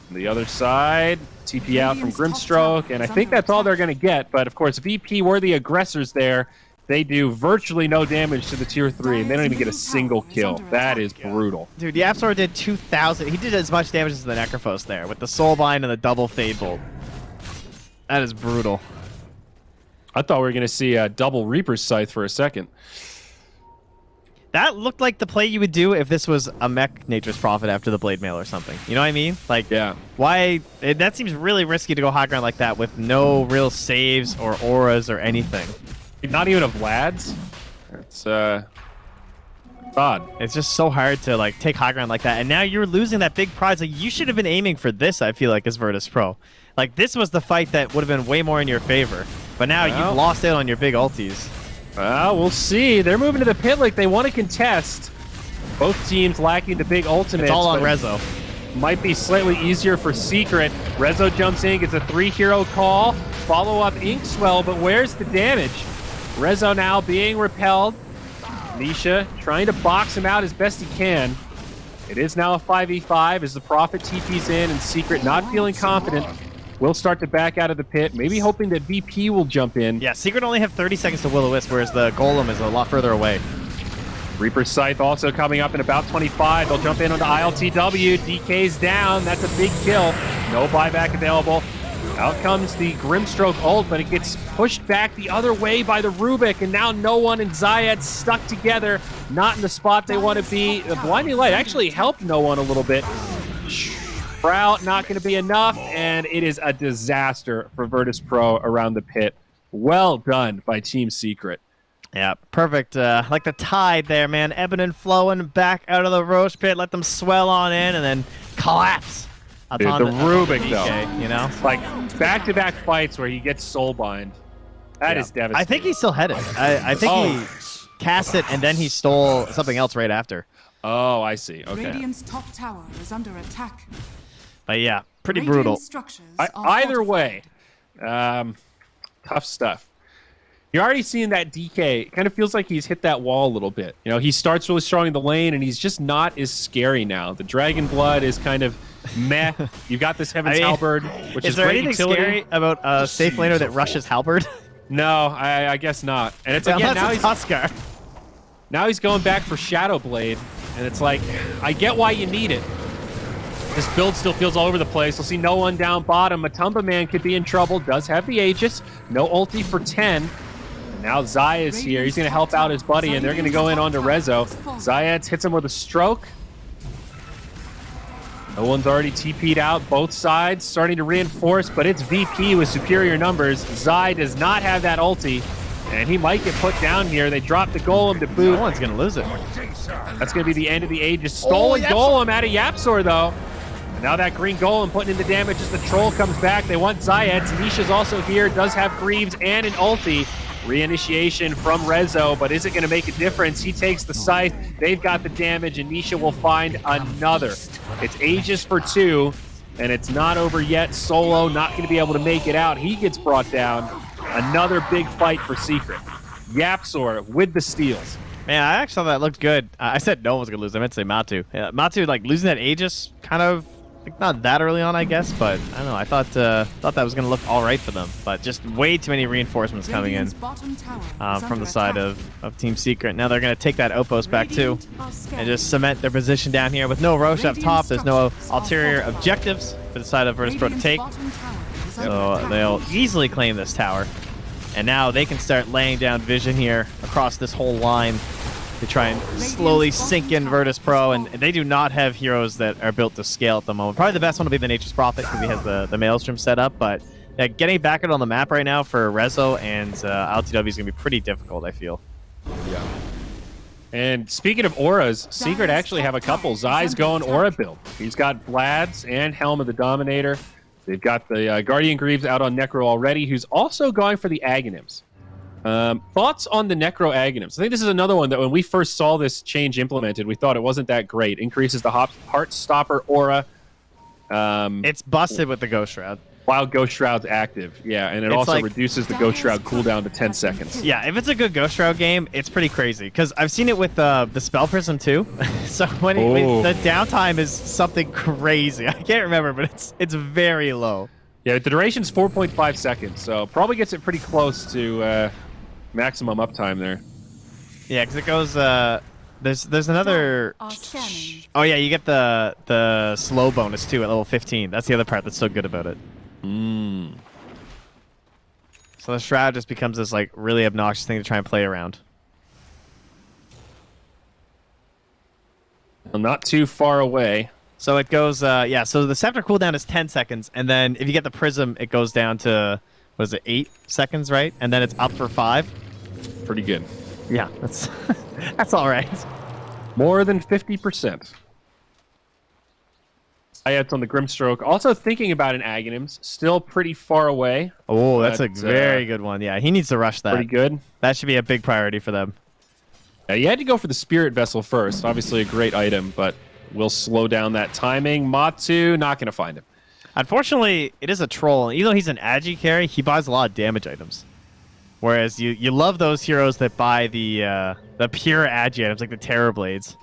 On the other side, TP out from Grimstroke, and I think that's all they're going to get. But of course, VP were the aggressors there. They do virtually no damage to the tier 3, and they don't even get a single kill. That is brutal. Dude, YapzOr did 2,000. He did as much damage as the Necrophos there with the Soulbind and the double Fade Bolt. That is brutal. I thought we were going to see a double Reaper's Scythe for a second. That looked like the play you would do if this was a mech Nature's Prophet after the Blade Mail or something. You know what I mean? Like, Yeah. why? That seems really risky to go high ground like that with no real saves or auras or anything. Not even of Vlad's. It's odd. It's just so hard to like take high ground like that. And now you're losing that big prize. Like, you should have been aiming for this, I feel like, as Virtus.pro. Like, this was the fight that would have been way more in your favor. But now Well. you've lost out on your big ultis. Well, we'll see. They're moving to the pit like they want to contest. Both teams lacking the big ultimates. It's all on but Rezo. might be slightly easier for Secret. Rezo jumps in, gets a 3-hero call. Follow up Inkswell, but where's the damage? Rezo now being repelled. Nisha trying to box him out as best he can. It is now a 5v5 as the Prophet TP's in, and Secret, not feeling confident, will start to back out of the pit, maybe hoping that VP will jump in. Yeah, Secret only have 30 seconds to Will-O-Wisp, whereas the Golem is a lot further away. Reaper's Scythe also coming up in about 25. They'll jump in onto ILTW. DK's down. That's a big kill. No buyback available. Out comes the Grimstroke ult, but it gets pushed back the other way by the Rubik, and now no one and Zayed stuck together, not in the spot they want to be. The Blinding Light actually helped no one a little bit. Prowl not going to be enough, and it is a disaster for Virtus.pro around the pit. Well done by Team Secret. Yeah, perfect. Like the tide there, man. Ebbing and flowing back out of the roast pit. Let them swell on in and then collapse. Dude, the Rubik, DK, you know? Like, back-to-back fights where he gets soulbind. That is devastating. I think he's still headed. I think he cast it and then he stole something else right after. Oh, I see. Okay. Radiant's top tower is under attack. But yeah, pretty Radiant brutal. structures Either are way, tough stuff. You're already seeing that DK. It kind of feels like he's hit that wall a little bit. You know, he starts really strong in the lane, and he's just not as scary now. The Dragon Blood is kind of meh. You've got this Heaven's Halberd, which is there great anything utility. scary about a safe laner that rushes Halberd? No, I guess not. And it's again now he's Tusker. Now he's going back for Shadow Blade, and it's like, I get why you need it. This build still feels all over the place. We'll see no one down bottom. Matumba Man could be in trouble. Does have the Aegis. No ulti for 10. And now Zaya is here. He's going to help out his buddy, and they're going to go in onto Rezo. Zaya hits him with a stroke. No one's already TP'd out. Both sides starting to reinforce, but it's VP with superior numbers. Zai does not have that ulti, and he might get put down here. They drop the Golem to boot. No one's going to lose it. That's going to be the end of the Aegis. Stolen Golem out of Yapsor, though. And now that green Golem putting in the damage as the Troll comes back. They want Zayed. Tanisha's also here. Does have Greaves and an ulti. Reinitiation from Rezo, but is it going to make a difference? He takes the Scythe. They've got the damage, and Nisha will find another. It's Aegis for 2, and it's not over yet. Solo not going to be able to make it out. He gets brought down. Another big fight for Secret. Yapsor with the steals. Man, I actually thought that looked good. I said no one was going to lose. I meant to say Matu. Yeah, Matu, like, losing that Aegis kind of, like, not that early on, I guess, but I don't know. I thought that was going to look all right for them, but just way too many reinforcements coming in from the side of Team Secret. Now they're going to take that Opos back, too, and just cement their position down here with no Roche up top. There's no ulterior objectives for the side of Virtus.pro to take, so they'll easily claim this tower. And now they can start laying down vision here across this whole line to try and slowly sink in Virtus.pro, and they do not have heroes that are built to scale at the moment. Probably the best one will be the Nature's Prophet because he has the Maelstrom set up, but yeah, getting back on the map right now for Rezo and LTW is going to be pretty difficult, I feel. Yeah. And speaking of auras, Secret actually have a couple. Zai's going aura build. He's got Vlad's and Helm of the Dominator. They've got the Guardian Greaves out on Necro already, who's also going for the Aghanims. Thoughts on the Necro Aghanims? I think this is another one that when we first saw this change implemented, we thought it wasn't that great. Increases the Heart Stopper aura. It's busted with the Ghost Shroud. While Ghost Shroud's active, yeah, and it also like, reduces the Ghost Shroud cooldown to 10 seconds. Yeah, if it's a good Ghost Shroud game, it's pretty crazy, because I've seen it with the Spell Prism too. So when the downtime is something crazy. I can't remember, but it's very low. Yeah, the duration's 4.5 seconds, so probably gets it pretty close to maximum uptime there. Yeah, because it goes. There's another. Oh yeah, you get the slow bonus too at level 15. That's the other part that's so good about it. So the Shroud just becomes this like really obnoxious thing to try and play around. Well, not too far away. So it goes, yeah, so the Scepter cooldown is 10 seconds, and then if you get the Prism, it goes down to, what is it, 8 seconds, right? And then it's up for 5. Pretty good. Yeah, that's that's all right. More than 50%. It's on the Grimstroke. Also thinking about an Aghanims. Still pretty far away. Oh, that's a very good one. Yeah, he needs to rush that. Pretty good. That should be a big priority for them. Yeah, you had to go for the Spirit Vessel first. Obviously a great item, but we'll slow down that timing. Matu, not going to find him. Unfortunately, it is a troll. Even though he's an Agi carry, he buys a lot of damage items. Whereas you love those heroes that buy the pure Agi items, like the Terror Blades.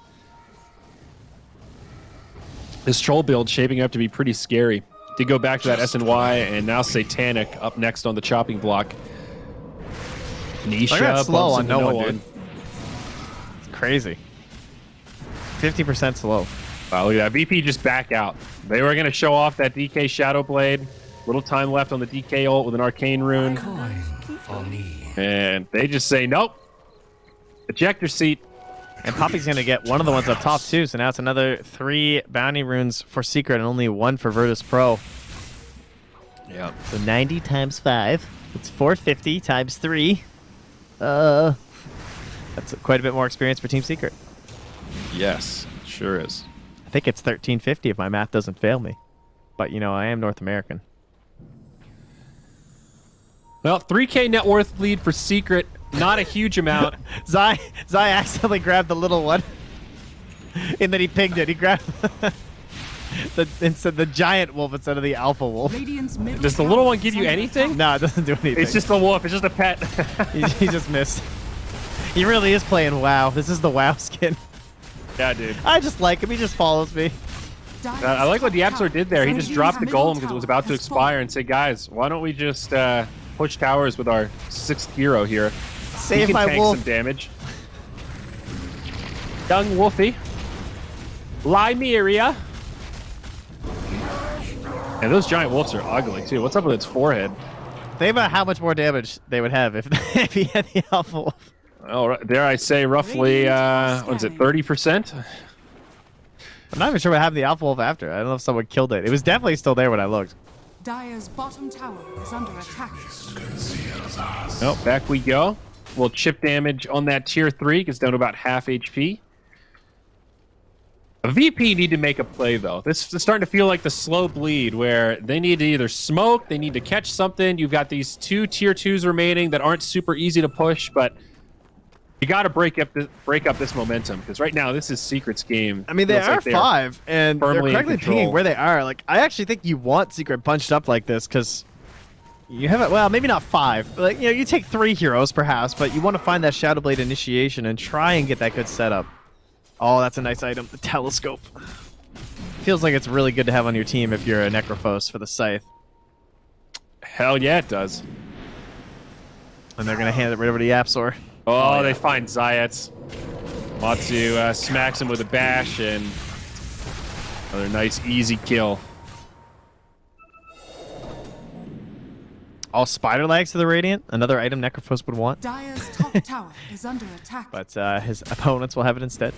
This troll build shaping up to be pretty scary. Did go back to that SNY, and now Satanic up next on the chopping block. Nisha slow bumps on into no one, dude. It's crazy. 50% slow. Wow, look at that. VP just back out. They were going to show off that DK Shadow Blade. Little time left on the DK ult with an Arcane Rune. And they just say, nope. Ejector seat. And Poppy's going to get one of the ones up top, too. So now it's another 3 bounty runes for Secret and only 1 for Virtus.pro. Yeah. So 90 times 5. It's 450 times 3. That's quite a bit more experience for Team Secret. Yes, it sure is. I think it's 1350 if my math doesn't fail me. But, you know, I am North American. Well, 3K net worth lead for Secret. Not a huge amount. Zai accidentally grabbed the little one. And then he pinged it. He grabbed the giant wolf instead of the alpha wolf. Does the little one give you anything? No, it doesn't do anything. It's just a wolf. It's just a pet. he just missed. He really is playing WoW. This is the WoW skin. Yeah, dude. I just like him. He just follows me. I like what the Diabsor did there. He just dropped the golem because it was about to expire and say, guys, why don't we just push towers with our 6th hero here? Save he can my tank wolf. some damage. Young Wolfie. Lymeria. And those giant wolves are ugly, too. What's up with its forehead? Think about how much more damage they would have if he had the alpha wolf. Oh, dare I say roughly, what is it, 30%? I'm not even sure what happened to the alpha wolf after. I don't know if someone killed it. It was definitely still there when I looked. Dire's bottom tower is under attack. Oh, back we go. We'll chip damage on that tier 3, gets down to about half HP. A VP need to make a play, though. This is starting to feel like the slow bleed, where they need to either smoke, they need to catch something. You've got these 2 tier 2s remaining that aren't super easy to push, but you got to break up this momentum, because right now this is Secret's game. I mean, they are 5, and they're correctly pinging where they are. Like, I actually think you want Secret bunched up like this, because you have it. Well, maybe not 5. But, like, you know, you take 3 heroes perhaps, but you want to find that Shadow Blade initiation and try and get that good setup. Oh, that's a nice item. The telescope. Feels like it's really good to have on your team if you're a Necrophos for the Scythe. Hell yeah, it does. And they're going to hand it right over to Yapsor. Oh, they find Zayats. Matsu smacks him with a bash, and another nice, easy kill. All spider legs to the Radiant. Another item Necrophos would want. Dire's top tower is under attack. But his opponents will have it instead.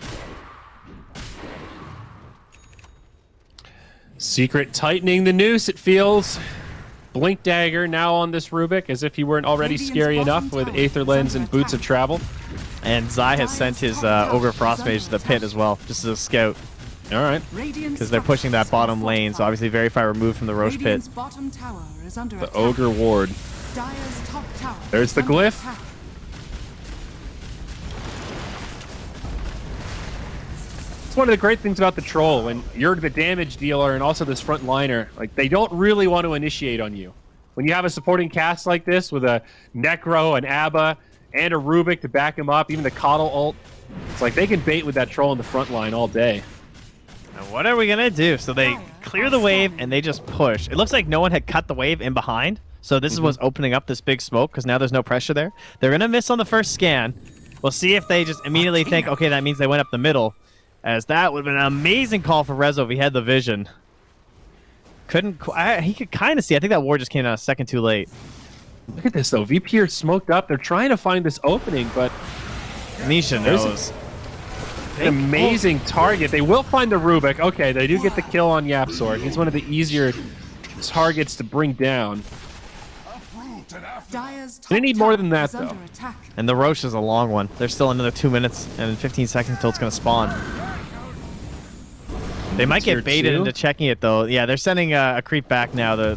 Secret tightening the noose, it feels. Blink Dagger now on this Rubik, as if he weren't already scary enough with Aether Lens and Boots of Travel. And Zai has sent his Ogre Frostmage to the pit as well, just as a scout. All right. Because they're pushing that bottom lane, so obviously very far removed from the Roche pit. The Ogre Ward. There's the glyph. It's one of the great things about the Troll, when you're the damage dealer and also this front liner, like, they don't really want to initiate on you. When you have a supporting cast like this with a Necro, an Abba, and a Rubik to back him up, even the Coddle ult, it's like they can bait with that Troll in the front line all day. Now what are we going to do? So they clear the wave and they just push. It looks like no one had cut the wave in behind. So this is what's opening up this big smoke, because now there's no pressure there. They're going to miss on the first scan. We'll see if they just immediately think, okay, that means they went up the middle. As that would have been an amazing call for Rezo if he had the vision. He could kind of see. I think that ward just came out a second too late. Look at this, though. VP are smoked up. They're trying to find this opening, but Nisha knows. An amazing target. They will find the Rubik. Okay, they do get the kill on Yapsor. He's one of the easier targets to bring down. They need more than that, though. And the Roche is a long one. There's still another 2 minutes and 15 seconds until it's going to spawn. They might get baited into checking it, though. Yeah, they're sending a creep back now, the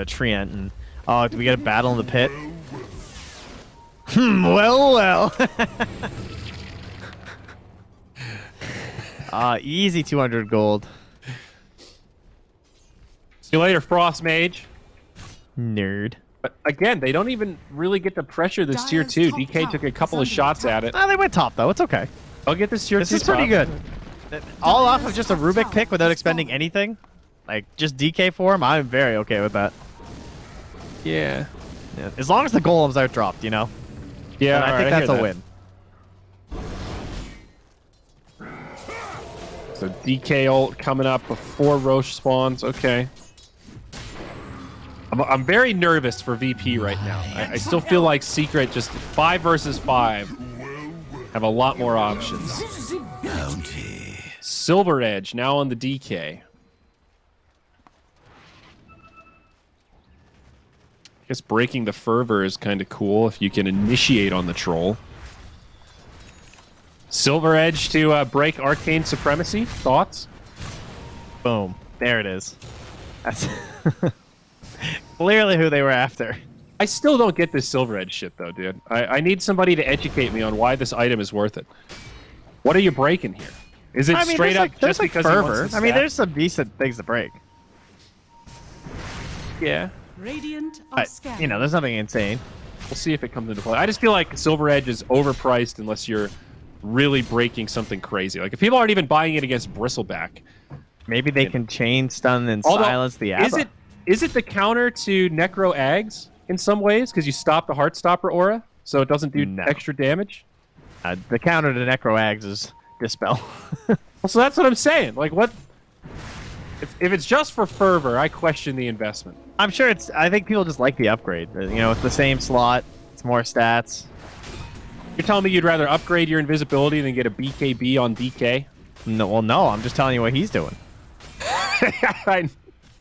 Treant. And, oh, do we get a battle in the pit? Well. Easy 200 gold. See you later, Frost Mage. Nerd. But again, they don't even really get to pressure this tier 2. DK took a couple of shots at it. Oh, they went top, though. It's okay. I'll get this tier 2 This is pretty good. All off of just a Rubik pick without expending anything. Like, just DK for him, I'm very okay with that. Yeah. As long as the golems are dropped, you know? Yeah, I think that's a win. So DK ult coming up before Roche spawns. Okay. I'm very nervous for VP right now. I still feel like Secret, just 5 versus 5, have a lot more options. bounty. Silver Edge now on the DK. I guess breaking the fervor is kind of cool if you can initiate on the troll. Silver Edge to break Arcane Supremacy. Thoughts? Boom. There it is. That's clearly who they were after. I still don't get this Silver Edge shit, though, dude. I need somebody to educate me on why this item is worth it. What are you breaking here? Is it straight up there's just because fervor? he wants to I mean, stab? there's some decent things to break. Yeah. Radiant are But, scattered. you know, there's nothing insane. We'll see if it comes into play. I just feel like Silver Edge is overpriced unless you're really breaking something crazy. Like, if people aren't even buying it against Bristleback. Maybe they can chain, stun, and Although, silence the Abba. Is it the counter to Necro Ags in some ways? Because you stop the Heartstopper aura, so it doesn't do No. extra damage? The counter to Necro Ags is Dispel. Well, so that's what I'm saying. Like, what... If it's just for fervor, I question the investment. I'm sure it's... I think people just like the upgrade. You know, it's the same slot. It's more stats. You're telling me you'd rather upgrade your invisibility than get a BKB on DK? No, well, no. I'm just telling you what he's doing.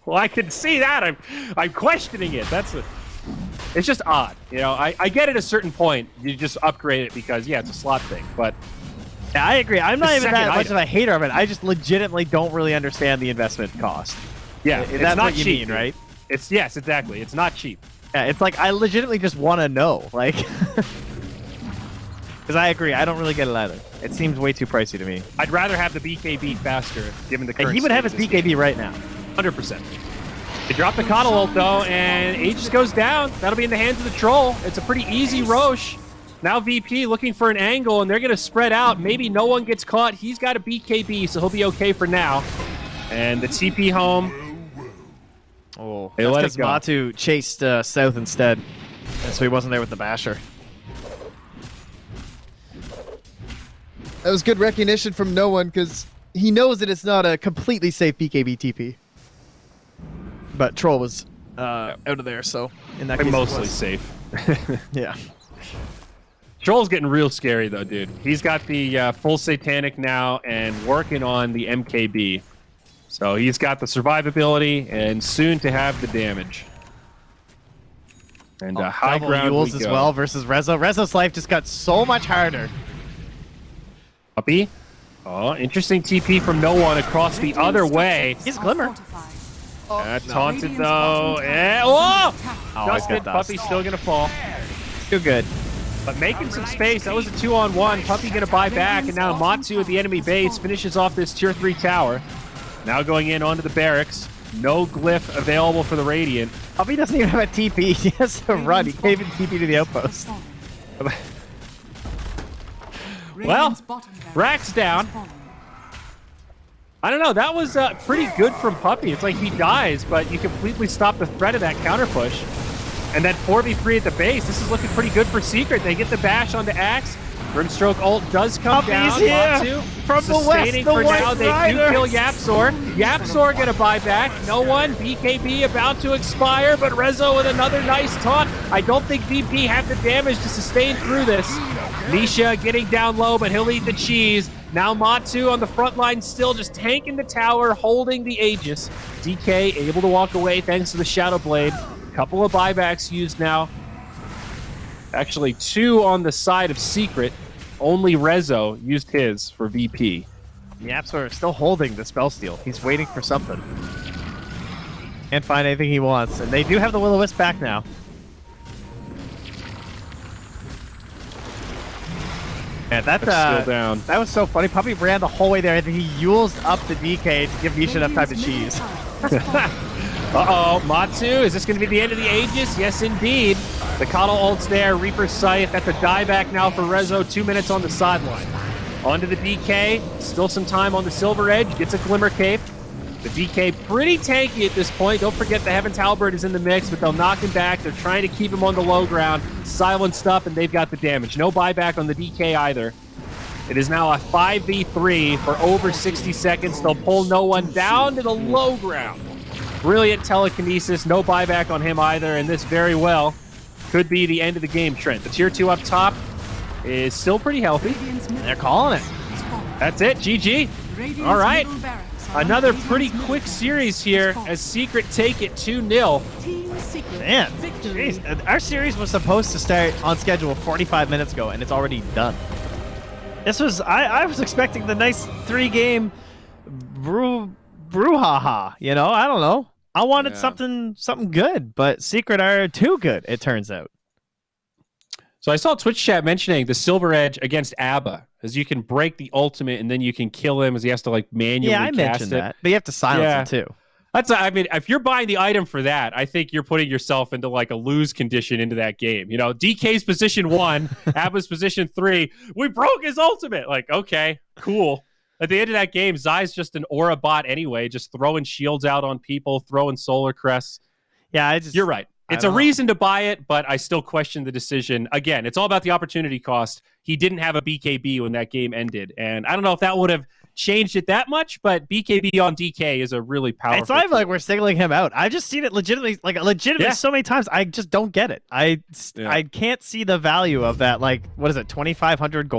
Well, I can see that. I'm questioning it. It's just odd. You know, I get at a certain point, you just upgrade it because, yeah, it's a slot thing. But Yeah, I agree. I'm not The even second that much item. of a hater of it. I just legitimately don't really understand the investment cost. yeah, That's it's not what you cheap, mean, dude. right? Yes, exactly. It's not cheap. Yeah, it's like I legitimately just want to know, like, because I agree. I don't really get it either. It seems way too pricey to me. I'd rather have the BKB faster, given the current He would state have of his this game. BKB right now. 100%. They drop the Coddle ult, though, and Aegis goes down. That'll be in the hands of the Troll. It's a pretty easy Roche. Now VP looking for an angle, and they're going to spread out. Maybe no one gets caught. He's got a BKB, so he'll be okay for now. And the TP home. Oh, They that's let it because go. Matu chased south instead, and so he wasn't there with the Basher. That was good recognition from no one because he knows that it's not a completely safe BKB TP. But Troll was out of there, so in that They're case, it mostly was. safe. Yeah. Troll's getting real scary, though, dude. He's got the full Satanic now and working on the MKB. So he's got the survivability and soon to have the damage. And high Double ground Yules we as go. well versus Rezo. Rezo's life just got so much harder. Puppy. Oh, interesting TP from no one across the other way. He's Are Glimmer. fortified. Taunted, Radiant's though. bottom Eh, tower whoa! is under attack. Oh, he's Dusted. got dust. Puppy's still going to fall. Too good. But making some space. That was a 2-on-1. Puppy going to buy back. And now Matsu at the enemy base finishes off this tier 3 tower. Now going in onto the barracks. No glyph available for the Radiant. Puppy doesn't even have a TP. He has to run. He can't even TP to the outpost. Radiant's bottom barracks Rack's down. has fallen. I don't know. That was pretty good from Puppy. It's like he dies, but you completely stop the threat of that counter push. And then 4v3 at the base. This is looking pretty good for Secret. They get the bash onto Axe. Grimstroke ult does come Puppy's down. here. Matsu From the west, sustaining the for White now. They do Riders. kill Yapsor. Yapsor gonna buy back. No one. BKB about to expire, but Rezo with another nice taunt. I don't think VP have the damage to sustain through this. Nisha getting down low, but he'll eat the cheese. Now Matsu on the front line still just tanking the tower, holding the Aegis. DK able to walk away thanks to the Shadow Blade. Couple of buybacks used now. Actually, 2 on the side of Secret. Only Rezo used his for VP. Yapsor is still holding the spell steal. He's waiting for something. Can't find anything he wants. And they do have the Will-O-Wisp back now. Yeah, That's still down. That was so funny. Puppy ran the whole way there, and he Yulesed up the DK to give Nisha enough time to Radiant's cheese. middle tower has fallen. Uh-oh, Matsu, is this going to be the end of the Aegis? Yes, indeed. The Coddle ult's there, Reaper's Scythe. That's a dieback now for Rezo, 2 minutes on the sideline. Onto the DK, still some time on the Silver Edge, gets a Glimmer Cape. The DK pretty tanky at this point. Don't forget the Heaven's Halberd is in the mix, but they'll knock him back. They're trying to keep him on the low ground. Silenced up, and they've got the damage. No buyback on the DK either. It is now a 5v3 for over 60 seconds. They'll pull no one down to the low ground. Brilliant telekinesis, no buyback on him either, and this very well could be the end of the game, Trent. The tier 2 up top is still pretty healthy. Radiant's middle They're calling it. tower has fallen. That's it. GG. Radiant's All right. middle barracks are Another under pretty Radiant's quick middle series barracks. here Response. as Secret take it 2-0. Team Secret. Man, Victory. jeez. Our series was supposed to start on schedule 45 minutes ago, and it's already done. This was I was expecting the nice 3-game brouhaha. You know, I don't know. I wanted Yeah. something good, but Secret are too good. It turns out. So I saw Twitch chat mentioning the Silver Edge against ABBA, as you can break the ultimate and then you can kill him as he has to like manually Yeah, I cast mentioned it. that, but you have to silence Yeah. him too. I mean, if you're buying the item for that, I think you're putting yourself into like a lose condition into that game. You know, DK's position 1, ABBA's position 3. We broke his ultimate. Like, okay, cool. At the end of that game, Zai's just an aura bot anyway, just throwing shields out on people, throwing solar crests. Yeah, You're right. It's a reason to buy it, but I still question the decision. Again, it's all about the opportunity cost. He didn't have a BKB when that game ended, and I don't know if that would have changed it that much, but BKB on DK is a really powerful. It's not even tool. like we're singling him out. I've just seen it legitimately Yeah. so many times. I just don't get it. I can't see the value of that. Like, what is it, 2,500 gold?